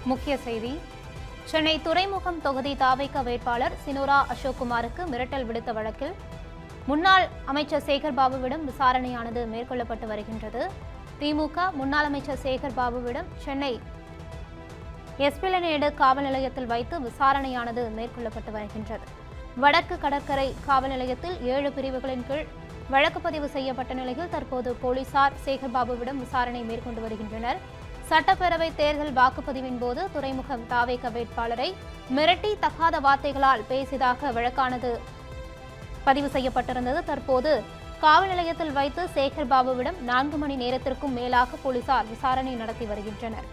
முக்கிய செய்தி. சென்னை துறைமுகம் தொகுதி தாவேக வேட்பாளர் சினோரா அசோக்குமாருக்கு மிரட்டல் விடுத்த வழக்கில் முன்னாள் அமைச்சர் சேகர்பாபுவிடம் விசாரணையானது மேற்கொள்ளப்பட்டு வருகின்றது. திமுக முன்னாள் அமைச்சர் சேகர்பாபுவிடம் சென்னை எஸ்பிலனேடு காவல் நிலையத்தில் வைத்து விசாரணையானது மேற்கொள்ளப்பட்டு வருகின்றது. வடக்கு கடற்கரை காவல் நிலையத்தில் 7 பிரிவுகளின் கீழ் வழக்கு பதிவு செய்யப்பட்ட நிலையில் தற்போது போலீசார் சேகர்பாபுவிடம் விசாரணை மேற்கொண்டு வருகின்றனர். சட்டப்பேரவை தேர்தல் வாக்குப்பதிவின் போது துறைமுகம் தாவேக வேட்பாளரை மிரட்டி தகாத வார்த்தைகளால் பேசியதாக வழக்கானது பதிவு செய்யப்பட்டிருந்தது. தற்போது காவல் நிலையத்தில் வைத்து சேகர்பாபுவிடம் 4 மணி நேரத்திற்கும் மேலாக போலீசார் விசாரணை நடத்தி வருகின்றனர்.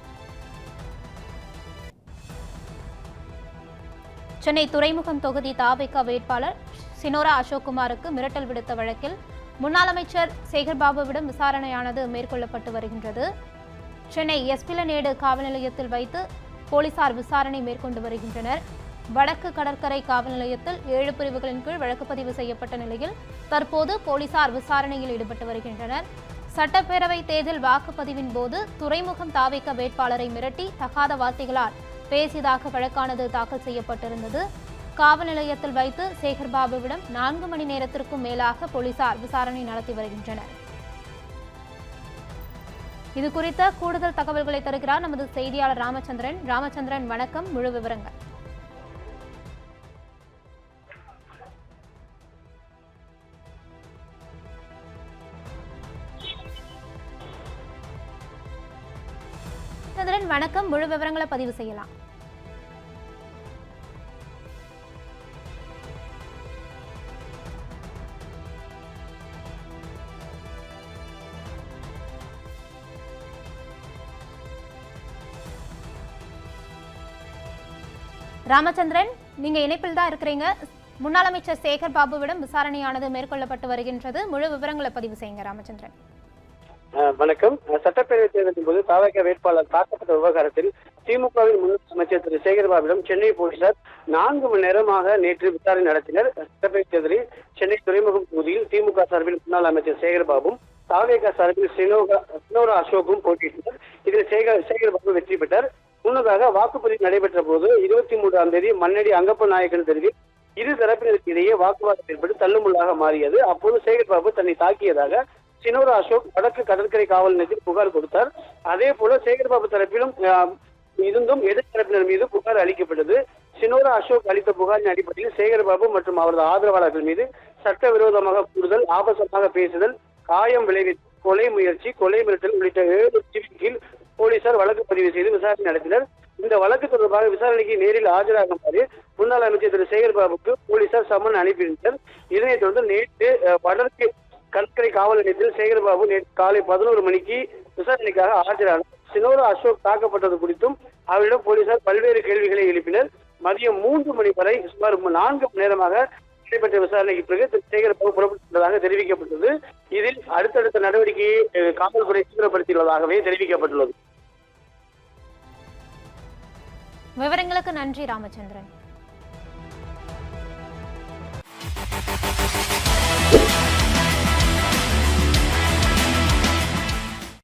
சென்னை துறைமுகம் தொகுதி தாவேக வேட்பாளர் சினோரா அசோக்குமாருக்கு மிரட்டல் விடுத்த வழக்கில் முன்னாள் அமைச்சர் சேகர்பாபுவிடம் விசாரணையானது மேற்கொள்ளப்பட்டு வருகின்றது. சென்னை எஸ்பிலனேடு காவல் நிலையத்தில் வைத்து போலீசார் விசாரணை மேற்கொண்டு வருகின்றனர். வடக்கு கடற்கரை காவல் நிலையத்தில் 7 பிரிவுகளின் கீழ் வழக்கு பதிவு செய்யப்பட்ட நிலையில் தற்போது போலீசார் விசாரணையில் ஈடுபட்டு வருகின்றனர். சட்டப்பேரவை தேர்தல் வாக்குப்பதிவின் போது துறைமுகம் தாவேக வேட்பாளரை மிரட்டி தகாத வார்த்தைகளால் பேசியதாக வழக்கானது தாக்கல் செய்யப்பட்டிருந்தது. காவல் நிலையத்தில் வைத்து சேகர்பாபுவிடம் 4 மணி நேரத்திற்கும் மேலாக போலீசார் விசாரணை நடத்தி வருகின்றனர். இது குறித்த கூடுதல் தகவல்களை தருகிறார் நமது செய்தியாளர் ராமச்சந்திரன். ராமச்சந்திரன், வணக்கம். முழு விவரங்கள். சந்திரன், வணக்கம். முழு விவரங்களை பதிவு செய்யலாம். ராமச்சந்திரன், நீங்க இணைப்பில் தான் இருக்கிறீங்க. முன்னாள் அமைச்சர் சேகர்பாபுவிடம் விசாரணையானது மேற்கொள்ளப்பட்டு வருகின்றது. முழு விவரங்களை பதிவு செய்யுங்க ராமச்சந்திரன். வணக்கம். சட்டப்பேரவை தேர்தலின் போது தாவேக வேட்பாளர் தாக்கப்பட்ட விவகாரத்தில் திமுகவின் முன்னாள் அமைச்சர் திரு சேகர்பாபுவிடம் சென்னை போலீசார் 4 மணி நேரமாக நேற்று விசாரணை நடத்தினர். சட்டப்பேரவை தேர்தலில் சென்னை துறைமுகம் தொகுதியில் திமுக சார்பில் முன்னாள் அமைச்சர் சேகர்பாபுவும் தாவேக சார்பில் சினோரா அசோக்கும் போட்டியிட்டனர். இதில் சேகர்பாபு வெற்றி பெற்றார். முன்னதாக வாக்குப்பதிவு நடைபெற்ற போது 23ஆம் தேதி மண்ணடி அங்கப்ப நாயக்கன் தெருவில் இரு தரப்பினருக்கு இடையே வாக்குவாதம் ஏற்பட்டு தள்ளுமுள்ளாக மாறியது. அப்போது சேகர்பாபு தன்னை தாக்கியதாக சினோரா அசோக் வடக்கு கடற்கரை காவல் நிலையத்தில் புகார் கொடுத்தார். அதே போல சேகர்பாபு தரப்பிலும் இருந்தும் எதிர்த்தரப்பினர் மீது புகார் அளிக்கப்பட்டது. சினோரா அசோக் அளித்த புகாரின் அடிப்படையில் சேகர்பாபு மற்றும் அவரது ஆதரவாளர்கள் மீது சட்டவிரோதமாக கூடுதல், ஆபாசமாக பேசுதல், காயம் விளைவித்தல், கொலை முயற்சி, கொலை மிரட்டல் உள்ளிட்ட 7 பிரிவின் கீழ் போலீசார் வழக்கு பதிவு செய்து விசாரணை நடத்தினர். இந்த வழக்கு தொடர்பாக விசாரணைக்கு நேரில் ஆஜராகுமாறு முன்னாள் அமைச்சர் திரு சேகர்பாபுக்கு போலீசார் சம்மன் அனுப்பியிருந்தனர். இதனைத் தொடர்ந்து நேற்று வடக்கு கடற்கரை காவல் நிலையத்தில் சேகர்பாபு நேற்று காலை 11 மணிக்கு விசாரணைக்காக ஆஜரானார். சினோரா அசோக் தாக்கப்பட்டது குறித்தும் அவரிடம் போலீசார் பல்வேறு கேள்விகளை எழுப்பினர். மதியம் 3 மணி வரை சுமார் 4 மணி நேரமாக நடைபெற்ற விசாரணைக்கு பிறகு திரு சேகர்பாபு புறப்பட்டுள்ளதாக தெரிவிக்கப்பட்டது. இதில் அடுத்தடுத்த நடவடிக்கையை காவல்துறை தீவிரப்படுத்தியுள்ளதாகவே தெரிவிக்கப்பட்டுள்ளது. விவரங்களுக்கு நன்றி ராமச்சந்திரன்.